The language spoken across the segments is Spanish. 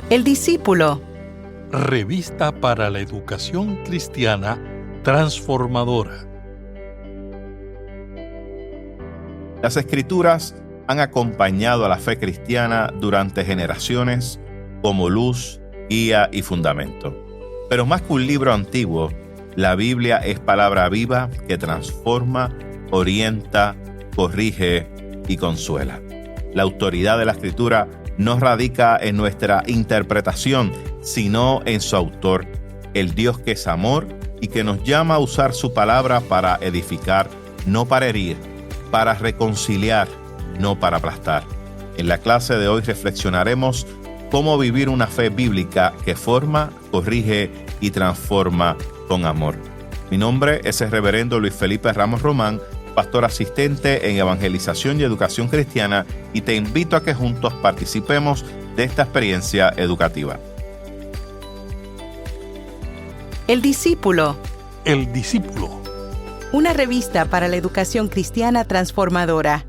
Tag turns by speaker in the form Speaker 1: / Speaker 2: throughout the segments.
Speaker 1: El discípulo.
Speaker 2: Revista para la educación cristiana transformadora.
Speaker 3: Las Escrituras han acompañado a la fe cristiana durante generaciones como luz, guía y fundamento. Pero más que un libro antiguo, la Biblia es palabra viva que transforma, orienta, corrige y consuela. La autoridad de la Escritura no radica en nuestra interpretación, sino en su autor, el Dios que es amor y que nos llama a usar su palabra para edificar, no para herir, para reconciliar, no para aplastar. En la clase de hoy reflexionaremos cómo vivir una fe bíblica que forma, corrige y transforma con amor. Mi nombre es el reverendo Luis Felipe Ramos Román, pastor asistente en Evangelización y Educación Cristiana, y te invito a que juntos participemos de esta experiencia educativa.
Speaker 1: El discípulo.
Speaker 2: El discípulo.
Speaker 1: Una revista para la educación cristiana transformadora.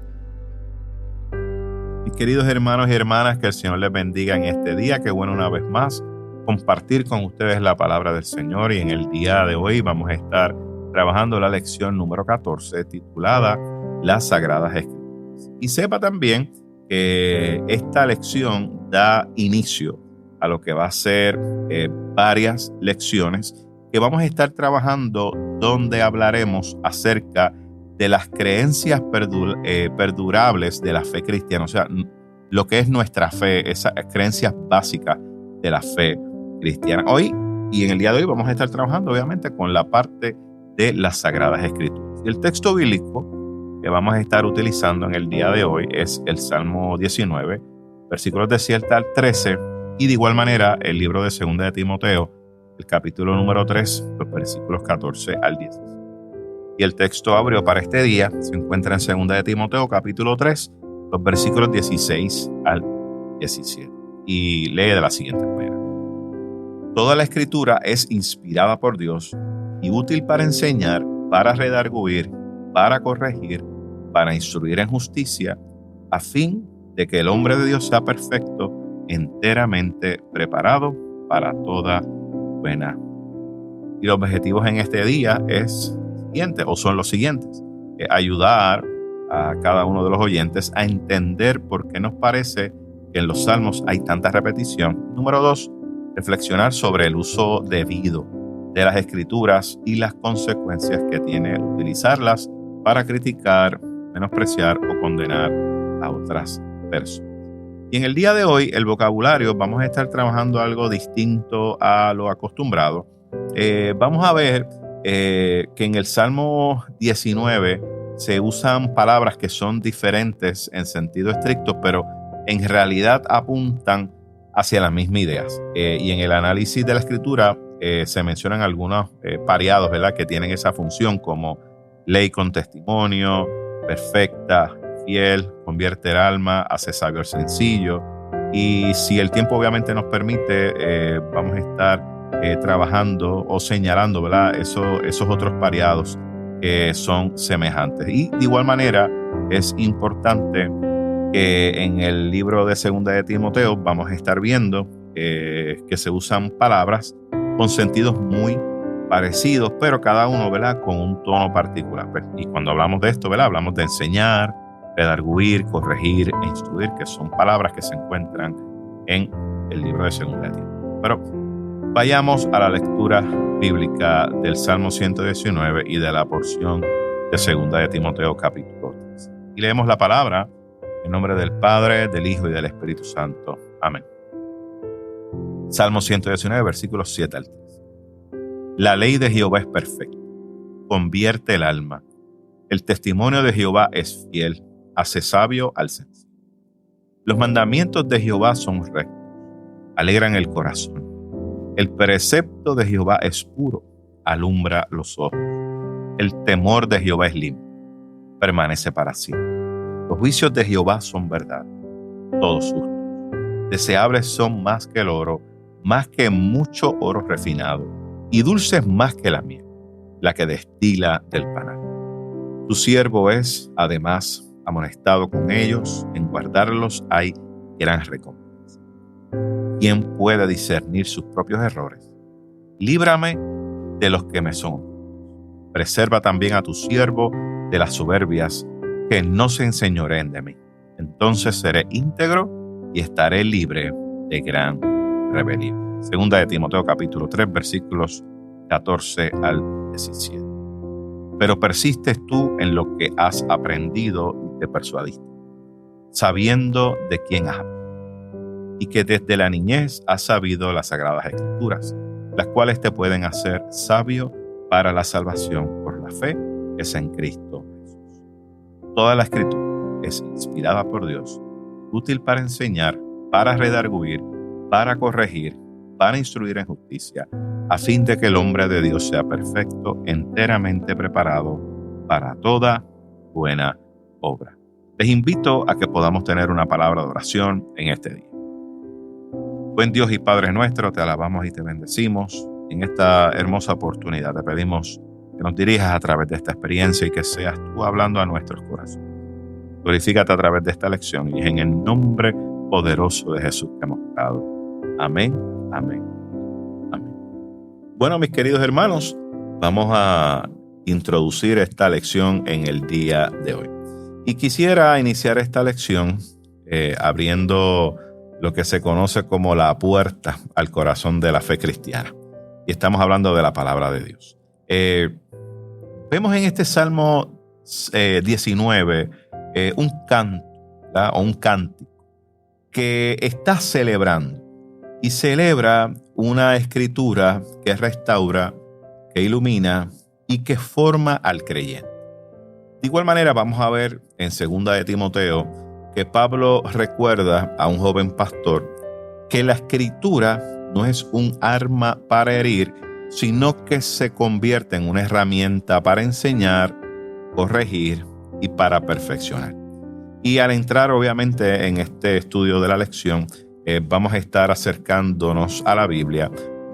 Speaker 3: Mis queridos hermanos y hermanas, que el Señor les bendiga en este día. Qué bueno una vez más compartir con ustedes la palabra del Señor, y en el día de hoy vamos a estar trabajando la lección número 14 titulada Las Sagradas Escrituras. Y sepa también que esta lección da inicio a lo que va a ser varias lecciones que vamos a estar trabajando, donde hablaremos acerca de las creencias perdurables de la fe cristiana, o sea, lo que es nuestra fe, esas creencias básicas de la fe cristiana. Hoy y en el día de hoy vamos a estar trabajando obviamente con la parte de las Sagradas Escrituras. Y el texto bíblico que vamos a estar utilizando en el día de hoy es el Salmo 19, versículos de 7 al 13, y de igual manera el libro de 2 de Timoteo, el capítulo número 3, los versículos 14 al 16. Y el texto abrió para este día se encuentra en 2 de Timoteo, capítulo 3, los versículos 16 al 17. Y lee de la siguiente manera. Toda la Escritura es inspirada por Dios y útil para enseñar, para redarguir, para corregir, para instruir en justicia, a fin de que el hombre de Dios sea perfecto, enteramente preparado para toda buena. Y los objetivos en este día son los siguientes: ayudar a cada uno de los oyentes a entender por qué nos parece que en los salmos hay tanta repetición. Número 2, reflexionar sobre el uso debido de las Escrituras y las consecuencias que tiene utilizarlas para criticar, menospreciar o condenar a otras personas. Y en el día de hoy, el vocabulario, vamos a estar trabajando algo distinto a lo acostumbrado. Vamos a ver que en el Salmo 19 se usan palabras que son diferentes en sentido estricto, pero en realidad apuntan hacia las mismas ideas. Y en el análisis de la Escritura se mencionan algunos pareados, ¿verdad?, que tienen esa función, como ley con testimonio, perfecta, fiel, convierte el alma, hace sabio al sencillo. Y si el tiempo obviamente nos permite, vamos a estar trabajando o señalando, ¿verdad?, esos otros pareados que son semejantes. Y de igual manera es importante que en el libro de 2 de Timoteo vamos a estar viendo que se usan palabras con sentidos muy parecidos, pero cada uno, ¿verdad?, con un tono particular. Y cuando hablamos de esto, ¿verdad?, hablamos de enseñar, redarguir, corregir e instruir, que son palabras que se encuentran en el libro de 2 de Timoteo. Pero vayamos a la lectura bíblica del Salmo 119 y de la porción de 2 de Timoteo capítulo 3. Y leemos la palabra en nombre del Padre, del Hijo y del Espíritu Santo. Amén. Salmo 119, versículos 7 al 13. La ley de Jehová es perfecta, convierte el alma. El testimonio de Jehová es fiel, hace sabio al sencillo. Los mandamientos de Jehová son rectos, alegran el corazón. El precepto de Jehová es puro, alumbra los ojos. El temor de Jehová es limpio, permanece para siempre. Los juicios de Jehová son verdad, todos justos. Deseables son más que el oro, más que mucho oro refinado, y dulces más que la miel, la que destila del panal. Tu siervo es, además, amonestado con ellos, en guardarlos hay gran recompensa. ¿quién puede discernir sus propios errores? Líbrame de los que me son. Preserva también a tu siervo de las soberbias, que no se enseñoreen de mí. Entonces seré íntegro y estaré libre de gran rebelión. Segunda de Timoteo capítulo 3, versículos 14 al 17. Pero persistes tú en lo que has aprendido y te persuadiste, sabiendo de quién has aprendido, y que desde la niñez has sabido las sagradas escrituras, las cuales te pueden hacer sabio para la salvación por la fe que es en Cristo Jesús. Toda la escritura es inspirada por Dios, útil para enseñar, para redarguir, para corregir, para instruir en justicia, a fin de que el hombre de Dios sea perfecto, enteramente preparado para toda buena obra. Les invito a que podamos tener una palabra de oración en este día. Buen Dios y Padre nuestro, te alabamos y te bendecimos. En esta hermosa oportunidad te pedimos que nos dirijas a través de esta experiencia y que seas tú hablando a nuestros corazones. Glorifícate a través de esta lección y es en el nombre poderoso de Jesús que hemos orado. Amén, amén, amén. Bueno, mis queridos hermanos, vamos a introducir esta lección en el día de hoy. Y quisiera iniciar esta lección abriendo lo que se conoce como la puerta al corazón de la fe cristiana. Y estamos hablando de la palabra de Dios. Vemos en este Salmo 19 un canto, ¿verdad? O un cántico que está celebrando y celebra una escritura que restaura, que ilumina y que forma al creyente. De igual manera vamos a ver en 2 de Timoteo que Pablo recuerda a un joven pastor que la escritura no es un arma para herir, sino que se convierte en una herramienta para enseñar, corregir y para perfeccionar. Y al entrar obviamente en este estudio de la lección, vamos a estar acercándonos a la Biblia,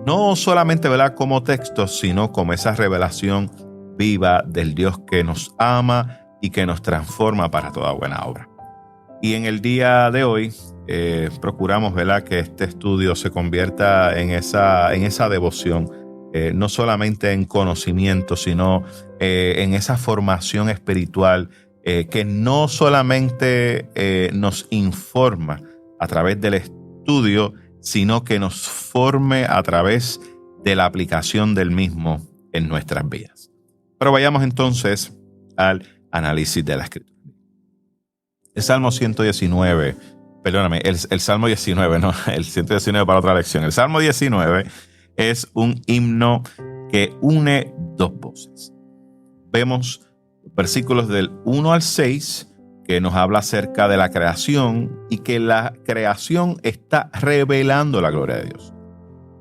Speaker 3: no solamente, ¿verdad?, como texto, sino como esa revelación viva del Dios que nos ama y que nos transforma para toda buena obra. Y en el día de hoy procuramos, ¿verdad?, que este estudio se convierta en esa devoción, no solamente en conocimiento, sino en esa formación espiritual que no solamente nos informa a través del estudio, sino que nos forme a través de la aplicación del mismo en nuestras vidas. Pero vayamos entonces al análisis de la Escritura. El Salmo 119, perdóname, el Salmo 19, no, el 119 para otra lección. El Salmo 19 es un himno que une dos voces. Vemos versículos del 1 al 6 que nos habla acerca de la creación y que la creación está revelando la gloria de Dios.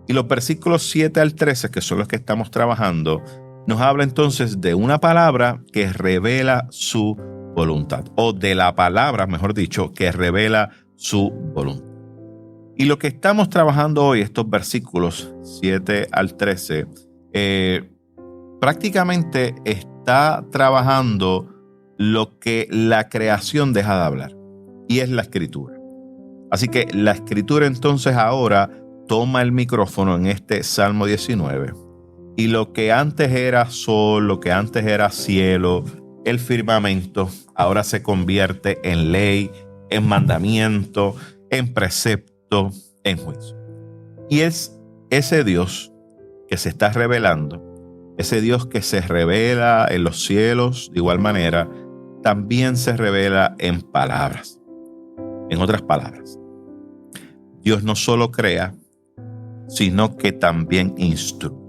Speaker 3: Y los versículos 7 al 13, que son los que estamos trabajando, nos habla entonces de una palabra que revela su voluntad, o de la palabra, mejor dicho, que revela su voluntad. Y lo que estamos trabajando hoy, estos versículos 7 al 13, prácticamente está trabajando lo que la creación deja de hablar, y es la escritura. Así que la escritura entonces ahora toma el micrófono en este Salmo 19, y lo que antes era sol, lo que antes era cielo, el firmamento, ahora se convierte en ley, en mandamiento, en precepto, en juicio. Y es ese Dios que se está revelando, ese Dios que se revela en los cielos, de igual manera, también se revela en palabras. En otras palabras, Dios no solo crea, sino que también instruye.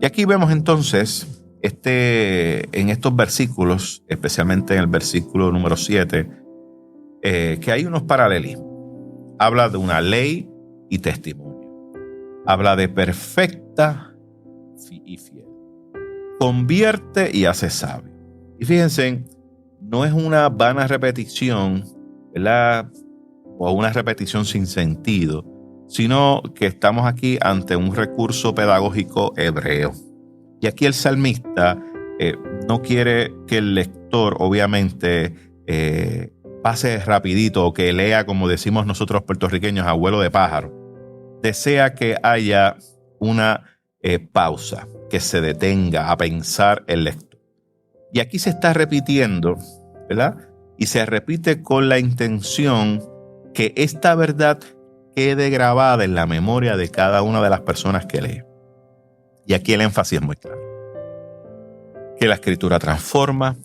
Speaker 3: Y aquí vemos entonces en estos versículos, especialmente en el versículo número 7, que hay unos paralelismos. Habla de una ley y testimonio. Habla de perfecta y fiel. Convierte y hace sabio. Y fíjense, no es una vana repetición, ¿verdad?, o una repetición sin sentido, sino que estamos aquí ante un recurso pedagógico hebreo. Y aquí el salmista no quiere que el lector, obviamente, pase rapidito o que lea, como decimos nosotros puertorriqueños, abuelo de pájaro. desea que haya una pausa, que se detenga a pensar el lector. Y aquí se está repitiendo, ¿verdad? Y se repite con la intención que esta verdad quede grabada en la memoria de cada una de las personas que lee. Y aquí el énfasis es muy claro. Que la Escritura transforma,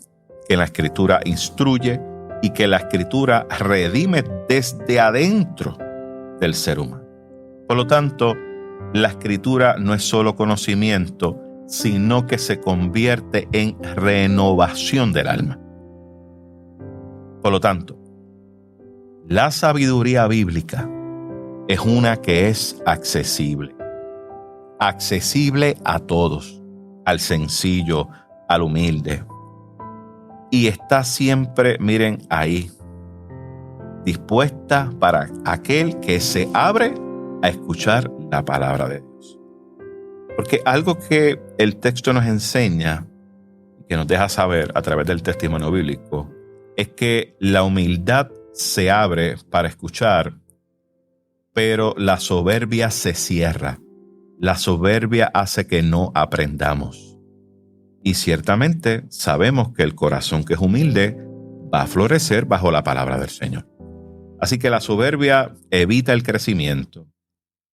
Speaker 3: que la Escritura instruye y que la Escritura redime desde adentro del ser humano. Por lo tanto, la Escritura no es solo conocimiento, sino que se convierte en renovación del alma. Por lo tanto, la sabiduría bíblica es una que es accesible. Accesible a todos, al sencillo, al humilde. Y está siempre, miren, ahí, dispuesta para aquel que se abre a escuchar la palabra de Dios. Porque algo que el texto nos enseña, que nos deja saber a través del testimonio bíblico, es que la humildad se abre para escuchar, pero la soberbia se cierra. La soberbia hace que no aprendamos. Y ciertamente sabemos que el corazón que es humilde va a florecer bajo la palabra del Señor. Así que la soberbia evita el crecimiento.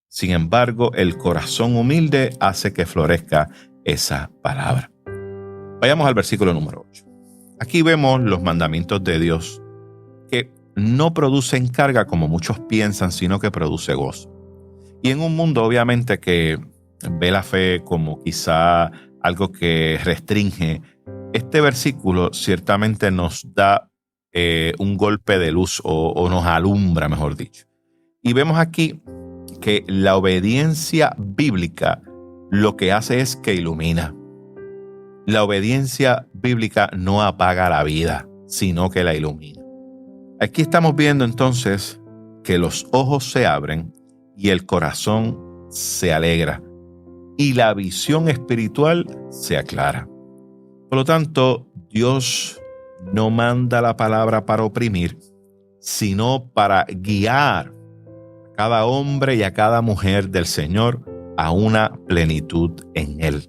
Speaker 3: Sin embargo, el corazón humilde hace que florezca esa palabra. Vayamos al versículo número 8. Aquí vemos los mandamientos de Dios que no producen carga como muchos piensan, sino que produce gozo. Y en un mundo obviamente que ve la fe como quizá algo que restringe, este versículo ciertamente nos da un golpe de luz o nos alumbra, mejor dicho. Y vemos aquí que la obediencia bíblica lo que hace es que ilumina. La obediencia bíblica no apaga la vida, sino que la ilumina. Aquí estamos viendo entonces que los ojos se abren y el corazón se alegra y la visión espiritual se aclara. Por lo tanto, Dios no manda la palabra para oprimir, sino para guiar a cada hombre y a cada mujer del Señor a una plenitud en Él.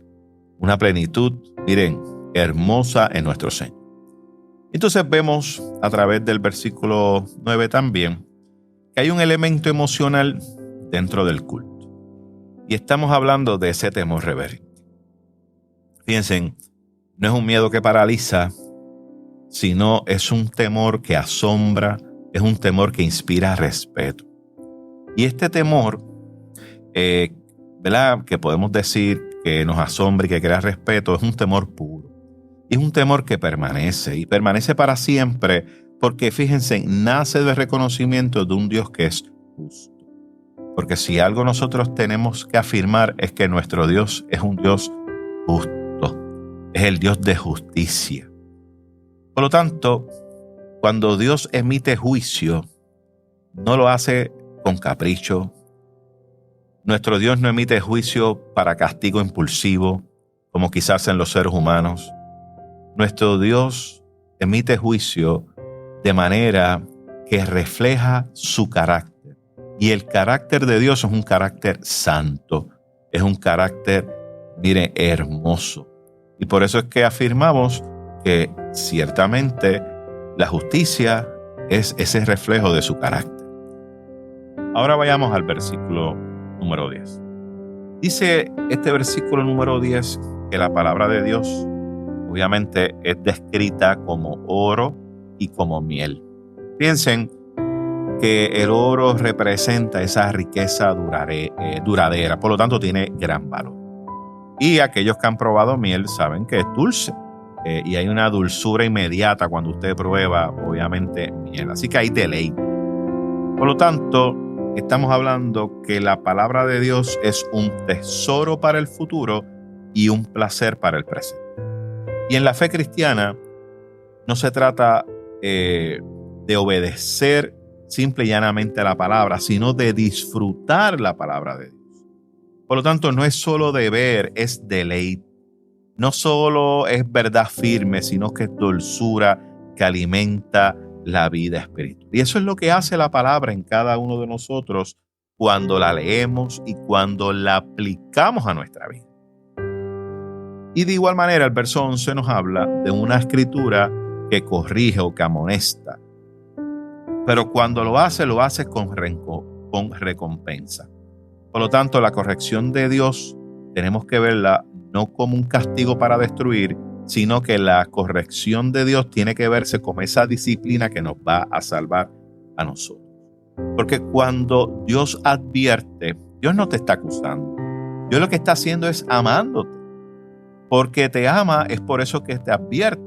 Speaker 3: Una plenitud, miren, hermosa en nuestro Señor. Entonces vemos a través del versículo 9 también que hay un elemento emocional dentro del culto. Y estamos hablando de ese temor reverente. Fíjense, no es un miedo que paraliza, sino es un temor que asombra, es un temor que inspira respeto. Y este temor, ¿verdad?, que podemos decir que nos asombra y que crea respeto, es un temor puro. Y es un temor que permanece y permanece para siempre porque, fíjense, nace del reconocimiento de un Dios que es justo. Porque si algo nosotros tenemos que afirmar es que nuestro Dios es un Dios justo, es el Dios de justicia. Por lo tanto, cuando Dios emite juicio, no lo hace con capricho. Nuestro Dios no emite juicio para castigo impulsivo, como quizás en los seres humanos. Nuestro Dios emite juicio de manera que refleja su carácter. Y el carácter de Dios es un carácter santo, es un carácter, mire, hermoso. Y por eso es que afirmamos que ciertamente la justicia es ese reflejo de su carácter. Ahora vayamos al versículo número 10. Dice este versículo número 10 que la palabra de Dios obviamente es descrita como oro y como miel. Piensen que el oro representa esa riqueza duradera, por lo tanto tiene gran valor. Y aquellos que han probado miel saben que es dulce y hay una dulzura inmediata cuando usted prueba, obviamente, miel. Así que hay deleite. Por lo tanto, estamos hablando que la palabra de Dios es un tesoro para el futuro y un placer para el presente. Y en la fe cristiana no se trata de obedecer simple y llanamente a la palabra, sino de disfrutar la palabra de Dios. Por lo tanto, no es solo deber, es deleite. No solo es verdad firme, sino que es dulzura que alimenta la vida espiritual. Y eso es lo que hace la palabra en cada uno de nosotros cuando la leemos y cuando la aplicamos a nuestra vida. Y de igual manera, el verso 11 nos habla de una escritura que corrige o que amonesta. Pero cuando lo hace con recompensa. Por lo tanto, la corrección de Dios tenemos que verla no como un castigo para destruir, sino que la corrección de Dios tiene que verse como esa disciplina que nos va a salvar a nosotros. Porque cuando Dios advierte, Dios no te está acusando. Dios lo que está haciendo es amándote. Porque te ama, es por eso que te advierte.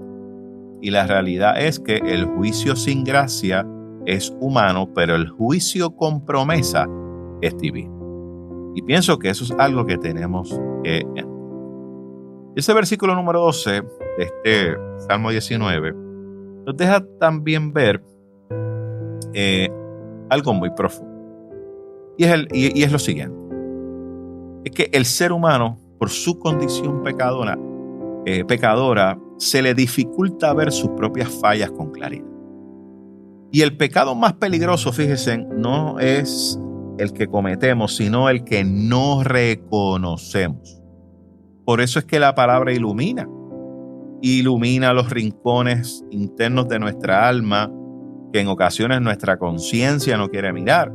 Speaker 3: Y la realidad es que el juicio sin gracia es humano, pero el juicio con promesa es divino. Y pienso que eso es algo que tenemos que entender. Ese versículo número 12 de este Salmo 19 nos deja también ver algo muy profundo. Y es lo siguiente. Es que el ser humano, por su condición pecadora, se le dificulta ver sus propias fallas con claridad. Y el pecado más peligroso, fíjense, no es el que cometemos, sino el que no reconocemos. Por eso es que la palabra ilumina los rincones internos de nuestra alma, que en ocasiones nuestra conciencia no quiere mirar.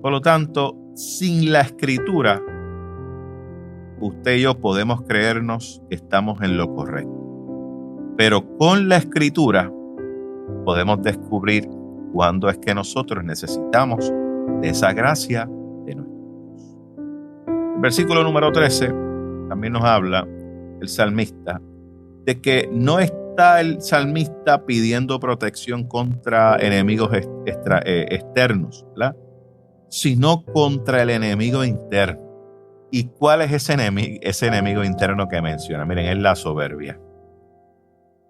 Speaker 3: Por lo tanto, sin la Escritura, usted y yo podemos creernos que estamos en lo correcto. Pero con la Escritura podemos descubrir cuándo es que nosotros necesitamos de esa gracia de nuestro Dios. El versículo número 13 también nos habla el salmista de que no está el salmista pidiendo protección contra enemigos externos, ¿verdad? Sino contra el enemigo interno. ¿Y cuál es ese enemigo interno que menciona? Miren, es la soberbia.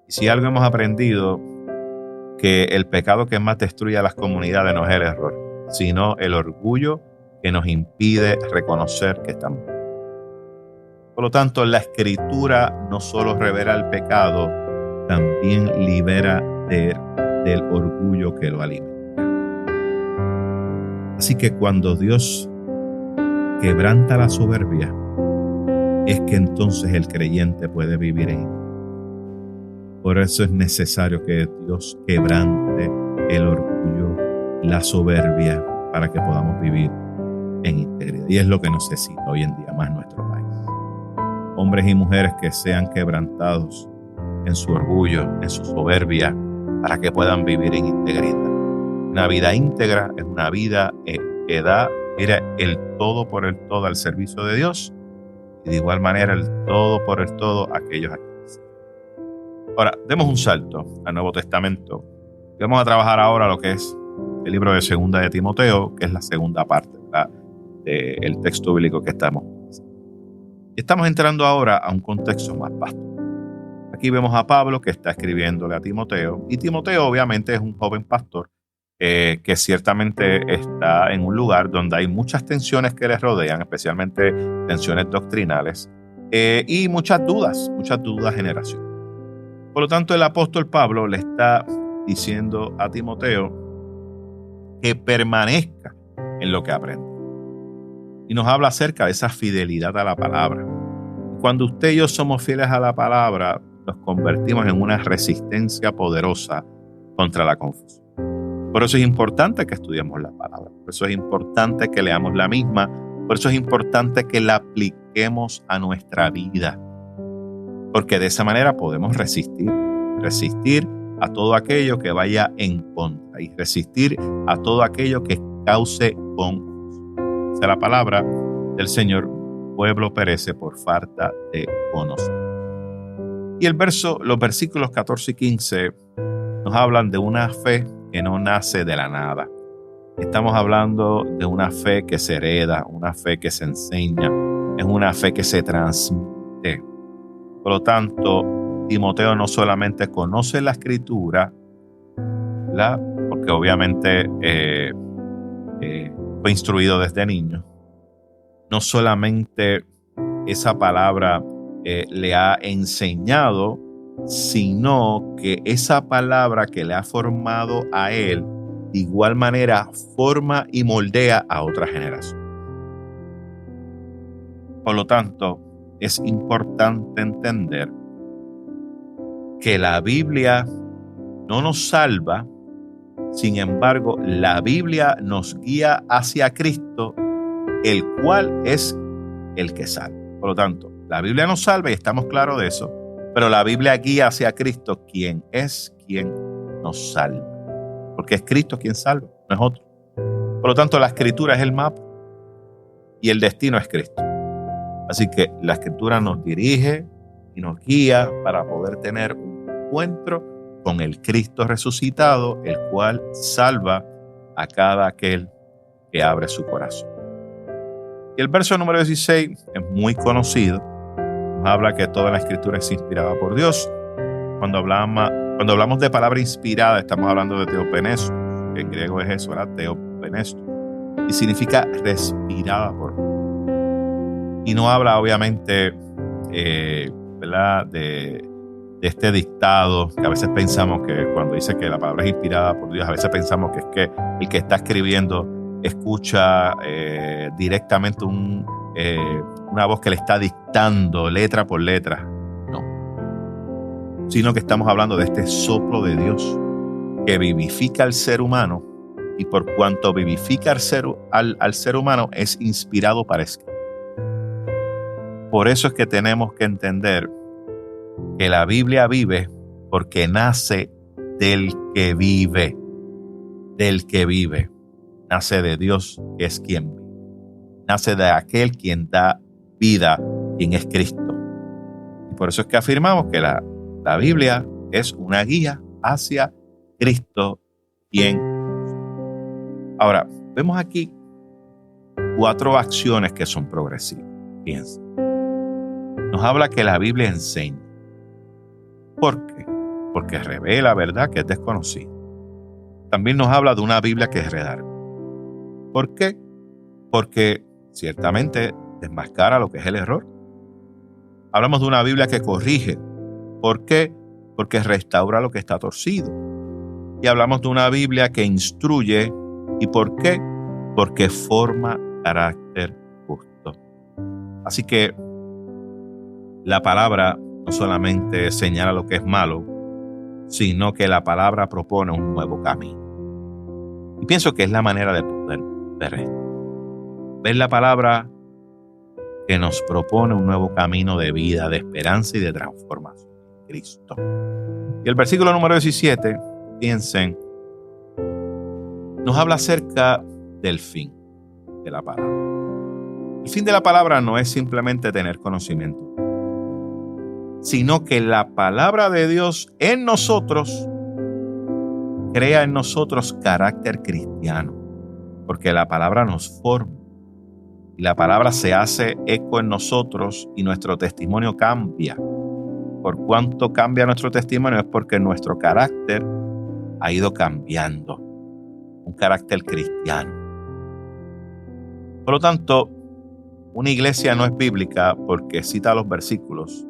Speaker 3: Y si algo hemos aprendido, que el pecado que más destruye a las comunidades no es el error, sino el orgullo que nos impide reconocer que estamos. Por lo tanto, la Escritura no solo revela el pecado, también libera del orgullo que lo alimenta. Así que cuando Dios quebranta la soberbia, es que entonces el creyente puede vivir en él. Por eso es necesario que Dios quebrante el orgullo, la soberbia, para que podamos vivir en integridad. Y es lo que necesita hoy en día más nuestro país. Hombres y mujeres que sean quebrantados en su orgullo, en su soberbia, para que puedan vivir en integridad. Una vida íntegra es una vida que da el todo por el todo al servicio de Dios, y de igual manera el todo por el todo a aquellos a quienes. Ahora, demos un salto al Nuevo Testamento. Vamos a trabajar ahora lo que es el libro de Segunda de Timoteo, que es la segunda parte, ¿verdad?, del texto bíblico que estamos. Y estamos entrando ahora a un contexto más vasto. Aquí vemos a Pablo que está escribiéndole a Timoteo, y Timoteo obviamente es un joven pastor que ciertamente está en un lugar donde hay muchas tensiones que le rodean, especialmente tensiones doctrinales, y muchas dudas generacionales. Por lo tanto, el apóstol Pablo le está diciendo a Timoteo que permanezca en lo que aprende. Y nos habla acerca de esa fidelidad a la palabra. Cuando usted y yo somos fieles a la palabra, nos convertimos en una resistencia poderosa contra la confusión. Por eso es importante que estudiemos la palabra. Por eso es importante que leamos la misma. Por eso es importante que la apliquemos a nuestra vida. Porque de esa manera podemos resistir a todo aquello que vaya en contra y resistir a todo aquello que cause confusión. Esa es la palabra del Señor. Pueblo perece por falta de conocimiento. Y los versículos 14 y 15 nos hablan de una fe que no nace de la nada. Estamos hablando de una fe que se hereda, una fe que se enseña, es una fe que se transmite. Por lo tanto, Timoteo no solamente conoce la Escritura, ¿verdad?, porque obviamente fue instruido desde niño. No solamente esa palabra le ha enseñado, sino que esa palabra que le ha formado a él de igual manera forma y moldea a otra generación. Por lo tanto, es importante entender que la Biblia no nos salva, sin embargo, la Biblia nos guía hacia Cristo, el cual es el que salva. Por lo tanto, la Biblia nos salva y estamos claros de eso, pero la Biblia guía hacia Cristo, quien es quien nos salva. Porque es Cristo quien salva, no es otro. Por lo tanto, la Escritura es el mapa y el destino es Cristo. Así que la Escritura nos dirige y nos guía para poder tener un encuentro con el Cristo resucitado, el cual salva a cada aquel que abre su corazón. Y el verso número 16 es muy conocido. Nos habla que toda la Escritura es inspirada por Dios. Cuando hablamos de palabra inspirada, estamos hablando de teopenesto, que en griego es eso, ¿verdad? Teopenesto. Y significa respirada por Dios. Y no habla, obviamente, ¿verdad? De este dictado, que a veces pensamos que cuando dice que la palabra es inspirada por Dios, a veces pensamos que es que el que está escribiendo escucha directamente una voz que le está dictando letra por letra. No. Sino que estamos hablando de este soplo de Dios que vivifica al ser humano, y por cuanto vivifica al ser humano, es inspirado para escribir. Por eso es que tenemos que entender que la Biblia vive porque nace del que vive. Del que vive. Nace de Dios, que es quien vive. Nace de aquel quien da vida, quien es Cristo. Y por eso es que afirmamos que la Biblia es una guía hacia Cristo, quien. Ahora, vemos aquí 4 acciones que son progresivas. Fíjense. Nos habla que la Biblia enseña. ¿Por qué? Porque revela verdad que es desconocida. También nos habla de una Biblia que es redarguye. ¿Por qué? Porque ciertamente desmascara lo que es el error. Hablamos de una Biblia que corrige. ¿Por qué? Porque restaura lo que está torcido. Y hablamos de una Biblia que instruye. ¿Y por qué? Porque forma carácter justo. Así que la palabra no solamente señala lo que es malo, sino que la palabra propone un nuevo camino. Y pienso que es la manera de poder ver esto. Ver la palabra que nos propone un nuevo camino de vida, de esperanza y de transformación en Cristo. Y el versículo número 17, piensen, nos habla acerca del fin de la palabra. El fin de la palabra no es simplemente tener conocimiento, sino que la palabra de Dios en nosotros crea en nosotros carácter cristiano, porque la palabra nos forma y la palabra se hace eco en nosotros y nuestro testimonio cambia. Por cuanto cambia nuestro testimonio es porque nuestro carácter ha ido cambiando, un carácter cristiano. Por lo tanto, una iglesia no es bíblica porque cita los versículos.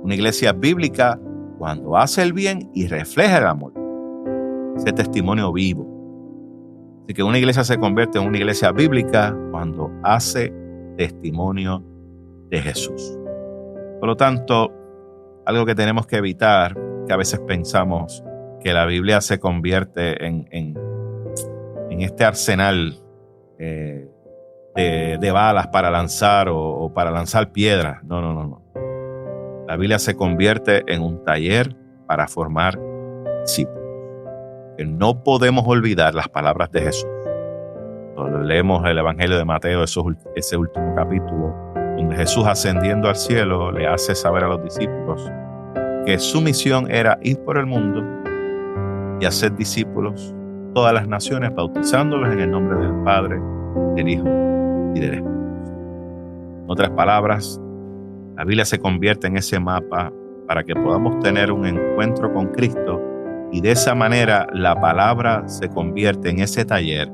Speaker 3: Una iglesia es bíblica cuando hace el bien y refleja el amor. Ese testimonio vivo. Así que una iglesia se convierte en una iglesia bíblica cuando hace testimonio de Jesús. Por lo tanto, algo que tenemos que evitar, que a veces pensamos que la Biblia se convierte en este arsenal de balas para lanzar o para lanzar piedras. No. La Biblia se convierte en un taller para formar discípulos. Que no podemos olvidar las palabras de Jesús. Cuando leemos el Evangelio de Mateo, ese último capítulo, donde Jesús, ascendiendo al cielo, le hace saber a los discípulos que su misión era ir por el mundo y hacer discípulos todas las naciones, bautizándolos en el nombre del Padre, del Hijo y del Espíritu. En otras palabras, la Biblia se convierte en ese mapa para que podamos tener un encuentro con Cristo, y de esa manera la palabra se convierte en ese taller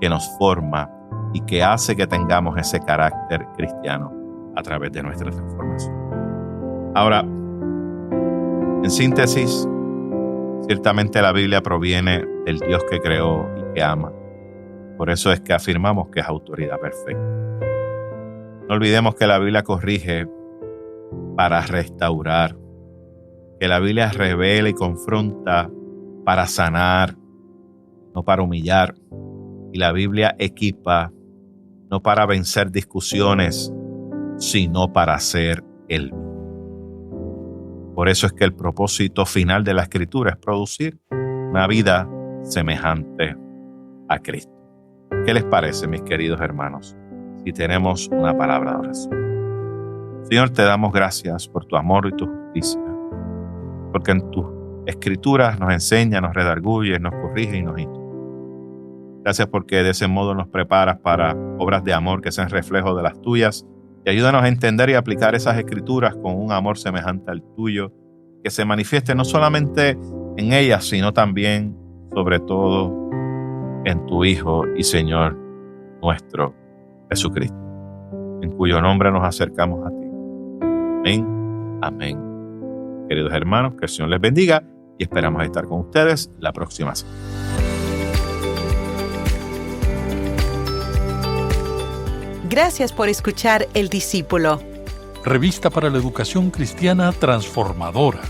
Speaker 3: que nos forma y que hace que tengamos ese carácter cristiano a través de nuestra transformación. Ahora, en síntesis, Ciertamente la Biblia proviene del Dios que creó y que ama. Por eso es que afirmamos que es autoridad perfecta. No olvidemos que la Biblia corrige para restaurar, que la Biblia revela y confronta para sanar, no para humillar. Y la Biblia equipa no para vencer discusiones, sino para hacer el bien. Por eso es que el propósito final de la Escritura es producir una vida semejante a Cristo. ¿Qué les parece, mis queridos hermanos, si tenemos una palabra de oración? Señor, te damos gracias por tu amor y tu justicia, porque en tus Escrituras nos enseña, nos redarguye, nos corrige y nos instruye. Gracias porque de ese modo nos preparas para obras de amor que sean reflejo de las tuyas. Y ayúdanos a entender y aplicar esas escrituras con un amor semejante al tuyo, que se manifieste no solamente en ellas, sino también, sobre todo, en tu Hijo y Señor nuestro Jesucristo, en cuyo nombre nos acercamos a ti. Amén, amén. Queridos hermanos, que el Señor les bendiga y esperamos estar con ustedes la próxima semana.
Speaker 1: Gracias por escuchar El Discípulo.
Speaker 2: Revista para la educación cristiana transformadora.